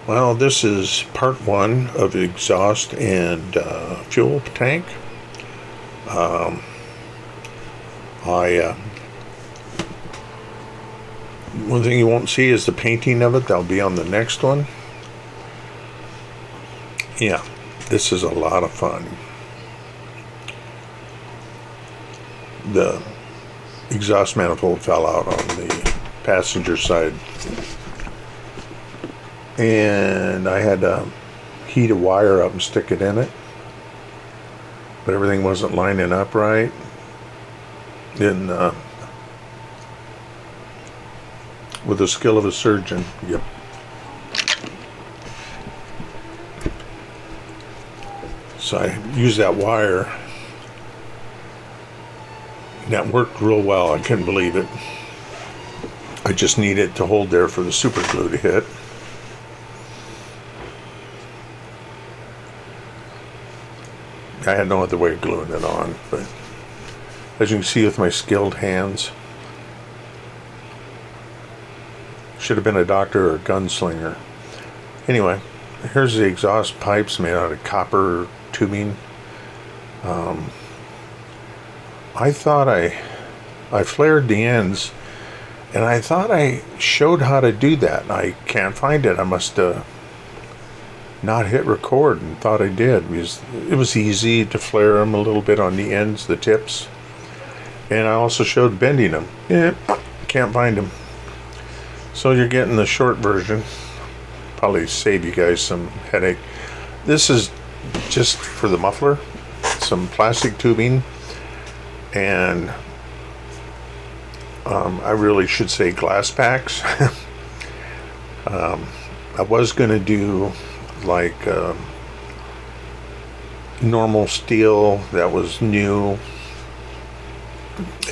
Well, this is part one of exhaust and fuel tank. Um, I One thing you won't see is the painting of it. That'll be on the next one. Yeah, this is a lot of fun. The exhaust manifold fell out on the passenger side, and I had to heat a wire up and stick it in it, but everything wasn't lining up right. Then with the skill of a surgeon, yep, so I used that wire, and that worked real well. I couldn't believe it. I just needed it to hold there for the super glue to hit. I had no other way of gluing it on, but as you can see with my skilled hands, should have been a doctor or a gunslinger. Anyway, here's the exhaust pipes made out of copper tubing. I thought I flared the ends, and I thought I showed how to do that. I can't find it. I must not hit record and thought I did, because it was easy to flare them a little bit on the ends, the tips. And I also showed bending them. Yeah, can't find them. So you're getting the short version. Probably save you guys some headache. This is just for the muffler, some plastic tubing, and I really should say glass packs. I was going to do like normal steel that was new,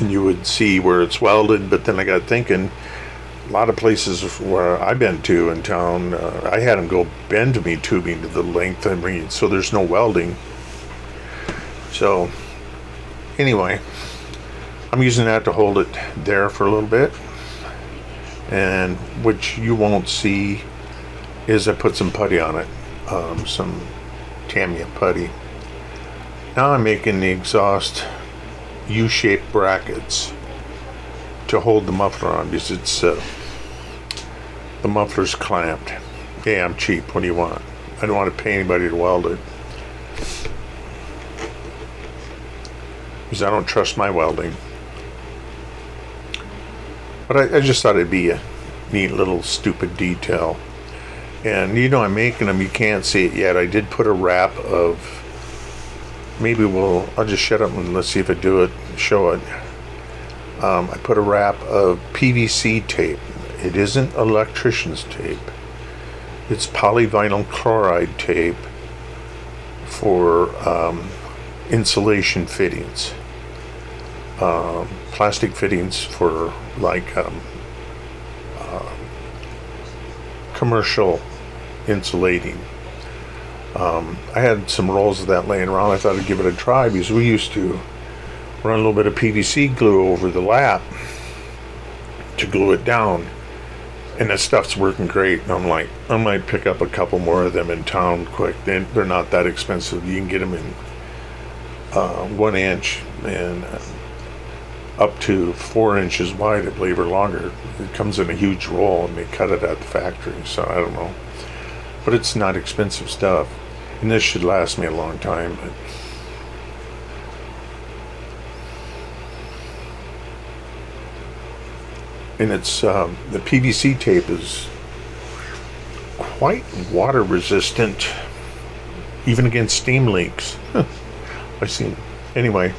and you would see where it's welded, but then I got thinking, a lot of places where I've been to in town, I had them go bend me tubing to the length I mean, so there's no welding. So anyway, I'm using that to hold it there for a little bit, and what you won't see is I put some putty on it, some Tamiya putty. Now I'm making the exhaust U-shaped brackets to hold the muffler on, because it's the muffler's clamped. Yeah, I'm cheap. What do you want? I don't want to pay anybody to weld it, because I don't trust my welding. But I just thought it'd be a neat little stupid detail. And I'm making them. You can't see it yet. I did put a wrap of, I'll just shut up and let's see if I do it, show it. I put a wrap of PVC tape. It isn't electrician's tape. It's polyvinyl chloride tape for insulation fittings. Plastic fittings for like commercial insulating. I had some rolls of that laying around. I thought I'd give it a try, because we used to run a little bit of PVC glue over the lap to glue it down, and that stuff's working great. And I'm like, I might pick up a couple more of them in town quick. They're not that expensive. You can get them in 1 inch and up to 4 inches wide, I believe, or longer. It comes in a huge roll, and they cut it at the factory. So I don't know, but it's not expensive stuff, and this should last me a long time. But and it's the PVC tape is quite water resistant, even against steam leaks. I seen. Anyway,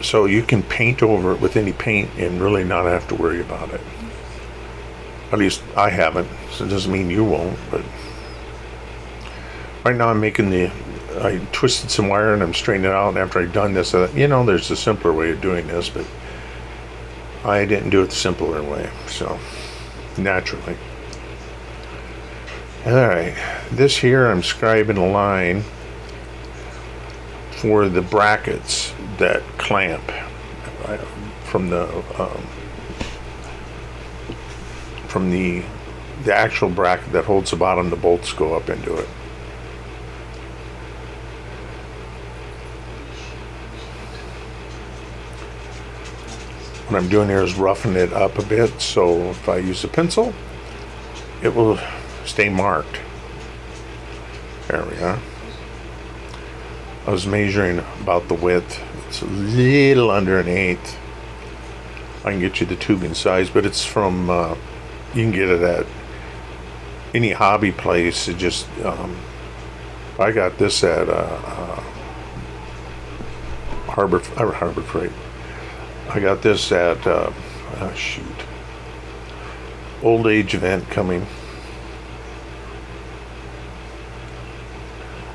so you can paint over it with any paint and really not have to worry about it. At least I haven't, so it doesn't mean you won't. But right now I twisted some wire and I'm straightening it out, and after I'd done this, there's a simpler way of doing this, but I didn't do it the simpler way, so naturally. Alright, this here I'm scribing a line for the brackets that clamp from the from the actual bracket that holds the bottom. The bolts go up into it. What I'm doing here is roughing it up a bit, so if I use a pencil, it will stay marked. There we are. I was measuring about the width. It's a little under 1/8. I can get you the tubing size, but it's from, you can get it at any hobby place. It just, I got this at Harbor Freight. I got this at, old age event coming.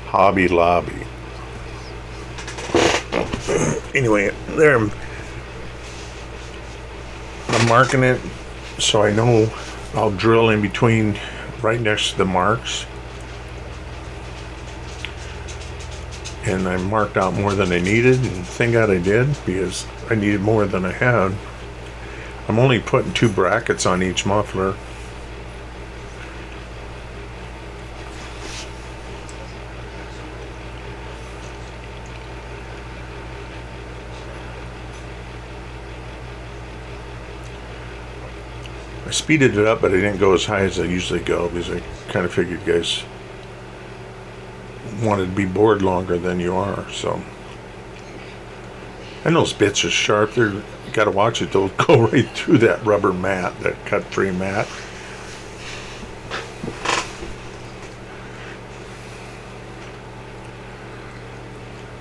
Hobby Lobby. Anyway, there I'm marking it so I know I'll drill in between right next to the marks. And I marked out more than I needed, and thank God I did, because I needed more than I had. I'm only putting 2 brackets on each muffler. I speeded it up, but I didn't go as high as I usually go, because I kind of figured you guys wanted to be bored longer than you are. So, and those bits are sharp. You got to watch it. They'll go right through that rubber mat, that cut-free mat.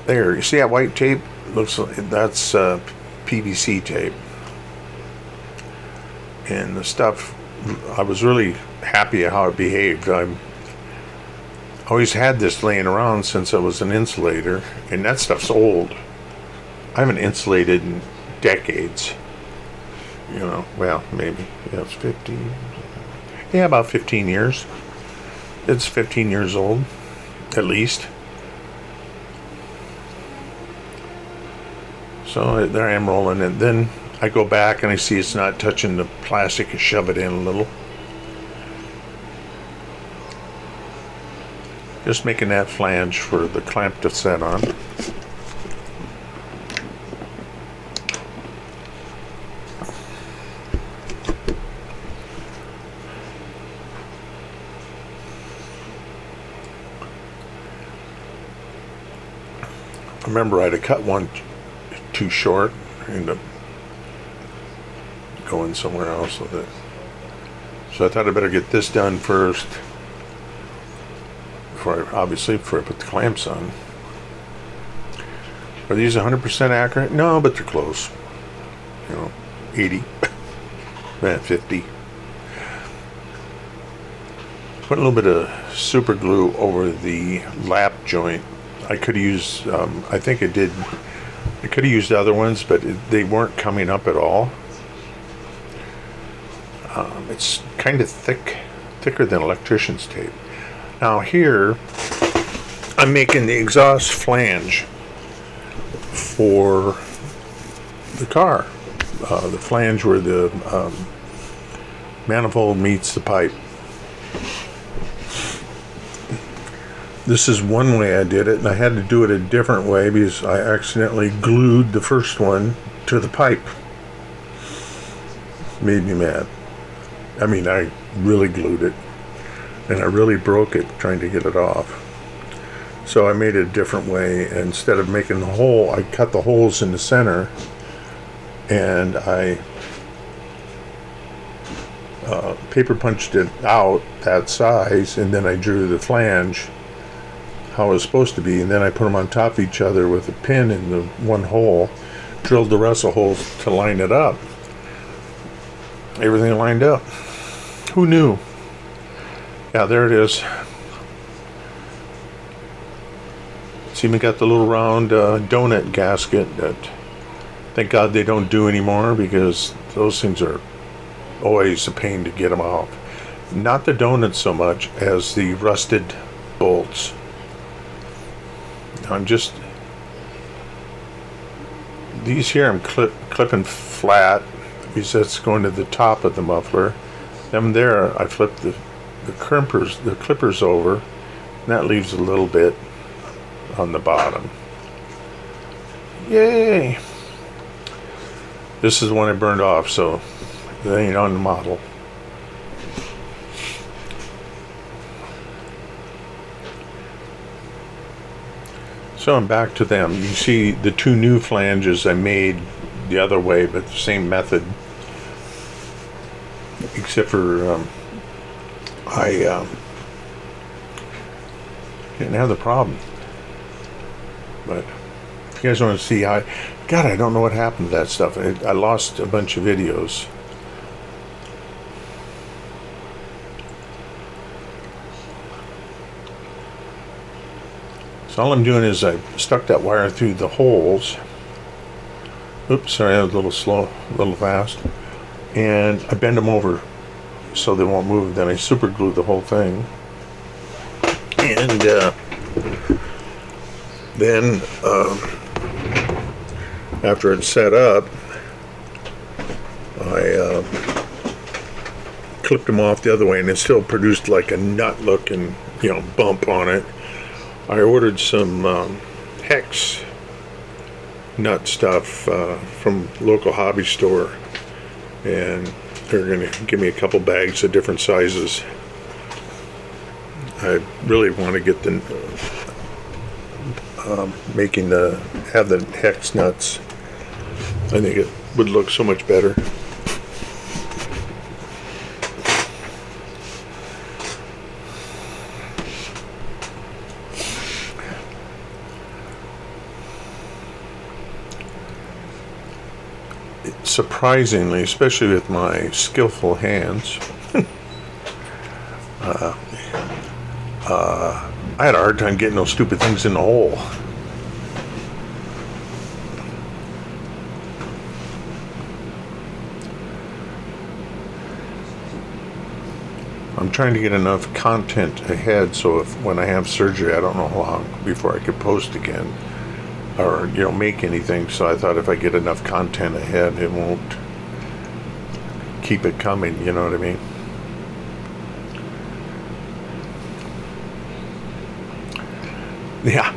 There, you see that white tape? Looks like that's PVC tape. And the stuff, I was really happy at how it behaved. I always had this laying around since I was an insulator, and that stuff's old. I haven't insulated in decades. You know, well, maybe. Yeah, it's 15. Yeah, about 15 years. It's 15 years old, at least. So there I am rolling it. Then I go back and I see it's not touching the plastic. I shove it in a little. Just making that flange for the clamp to set on. Remember, I'd have cut one too short. I ended up going somewhere else with it. So I thought I'd better get this done first. Obviously, before I put the clamps on. Are these 100% accurate? No, but they're close. You know, 80, 50. Put a little bit of super glue over the lap joint. I could have used, I think I did, I could have used other ones, but they weren't coming up at all. It's kind of thicker than electrician's tape. Now here, I'm making the exhaust flange for the car. The flange where the manifold meets the pipe. This is one way I did it, and I had to do it a different way because I accidentally glued the first one to the pipe. Made me mad. I mean, I really glued it. And I really broke it trying to get it off. So I made it a different way. Instead of making the hole, I cut the holes in the center, and I paper punched it out that size, and then I drew the flange how it was supposed to be, and then I put them on top of each other with a pin in the one hole, drilled the rest of the holes to line it up. Everything lined up. Who knew? Yeah, there it is. See, we got the little round donut gasket that, thank God, they don't do anymore, because those things are always a pain to get them off. Not the donuts so much as the rusted bolts. I'm just, these here I'm clipping flat because that's going to the top of the muffler. Them there, I flip the clippers over, and that leaves a little bit on the bottom. Yay! This is the one I burned off, so it ain't on the model. So I'm back to them. You see the two new flanges I made the other way, but the same method. Except for I didn't have the problem. But if you guys want to see how, God, I don't know what happened to that stuff. I lost a bunch of videos. So all I'm doing is I stuck that wire through the holes. Oops, sorry, I was a little slow, a little fast. And I bend them over so they won't move. Then I super glue the whole thing. And then after it's set up, I clipped them off the other way, and it still produced like a nut looking, bump on it. I ordered some hex nut stuff from local hobby store, and they're going to give me a couple bags of different sizes. I really want to get the have the hex nuts. I think it would look so much better. Surprisingly, especially with my skillful hands, I had a hard time getting those stupid things in the hole. I'm trying to get enough content ahead so if when I have surgery, I don't know how long before I could post again or make anything. So I thought if I get enough content ahead, it won't keep it coming, you know what I mean? Yeah,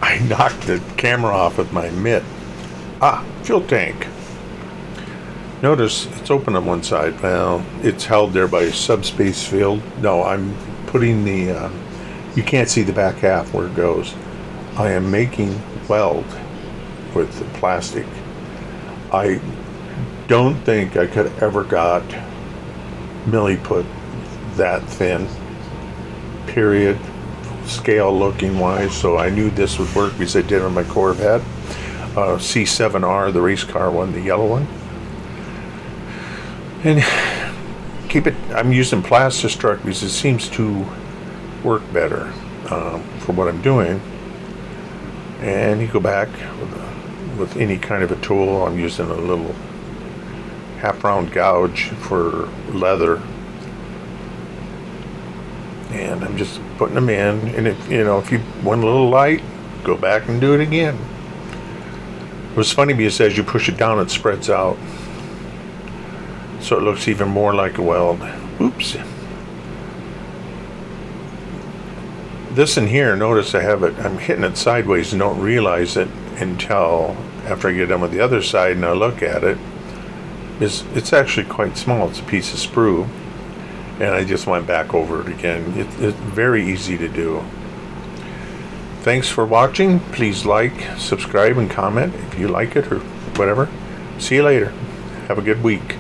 I knocked the camera off with my mitt. Fuel tank. Notice it's open on one side. Well, it's held there by a subspace field. No, I'm putting the, you can't see the back half where it goes. I am making weld with the plastic. I don't think I could ever got milli put that thin, period, scale looking wise, so I knew this would work because I did on my Corvette C7R, the race car one, the yellow one. And keep it, I'm using Plastistruck because it seems to work better for what I'm doing. And you go back with any kind of a tool. I'm using a little half round gouge for leather, and I'm just putting them in. And if you went a little light, go back and do it again. It was funny because as you push it down, it spreads out, so it looks even more like a weld. Oops. This in here, notice I have it, I'm hitting it sideways and don't realize it until after I get done with the other side and I look at it. It's actually quite small. It's a piece of sprue, and I just went back over it again. It's very easy to do. Thanks for watching. Please like, subscribe, and comment if you like it or whatever. See you later. Have a good week.